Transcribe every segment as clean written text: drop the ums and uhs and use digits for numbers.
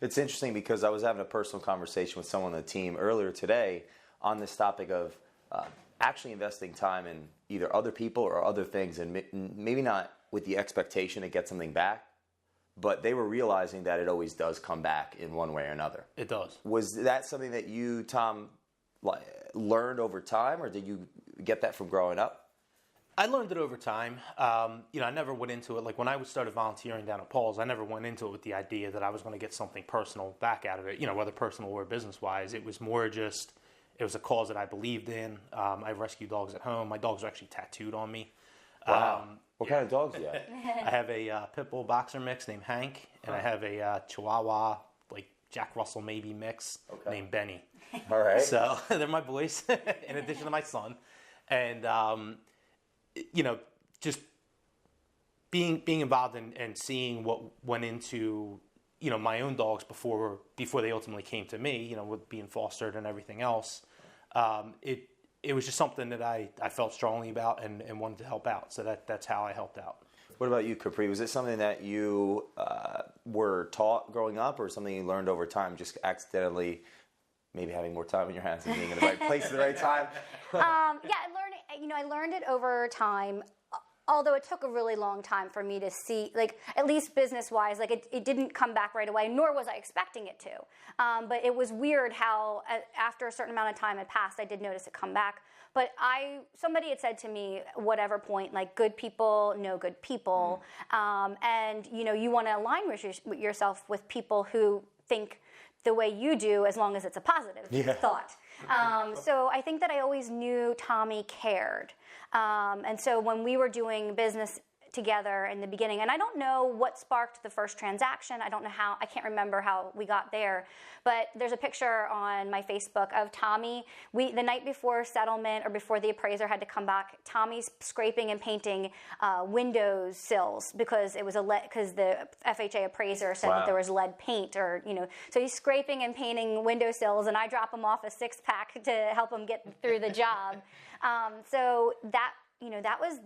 It's interesting because I was having a personal conversation with someone on the team earlier today on this topic of actually investing time in either other people or other things, and maybe not with the expectation to get something back, but they were realizing that it always does come back in one way or another. It does. Was that something that you, Tom, learned over time, or did you get that from growing up? I learned it over time. I never went into it. Like when I started volunteering down at Paul's, I never went into it with the idea that I was going to get something personal back out of it, whether personal or business-wise. It was more just, it was a cause that I believed in. I rescue dogs at home. My dogs are actually tattooed on me. Wow. What kind of dogs do you have? I have a pit bull boxer mix named Hank, and I have a Chihuahua, like Jack Russell maybe mix named Benny. All right. So they're my boys, in addition to my son. And, just being involved and seeing what went into, my own dogs before they ultimately came to me, with being fostered and everything else. It was just something that I felt strongly about and wanted to help out. So that's how I helped out. What about you, Capri? Was it something that you were taught growing up, or something you learned over time, just accidentally maybe having more time in your hands and being in the right place at the right time? I learned it over time, although it took a really long time for me to see, at least business-wise, it didn't come back right away, nor was I expecting it to. But it was weird how after a certain amount of time had passed, I did notice it come back. But somebody had said to me, whatever point, good people know good people. And, you want to align with yourself with people who think the way you do, as long as it's a positive thought. So I think that I always knew Tommy cared. And so when we were doing business together in the beginning, and I don't know what sparked the first transaction. I don't know how, I can't remember how we got there, but there's a picture on my Facebook of Tommy. The night before settlement, or before the appraiser had to come back, Tommy's scraping and painting window sills because because the FHA appraiser said that there was lead paint, so he's scraping and painting window sills, and I drop him off a 6-pack to help him get through the job. So that was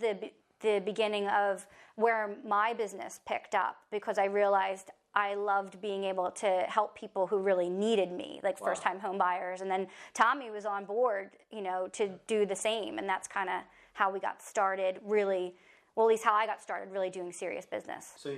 the beginning of where my business picked up, because I realized I loved being able to help people who really needed me, first-time home buyers. And then Tommy was on board, to do the same. And that's kind of how we got started, really, well, at least how I got started really doing serious business. So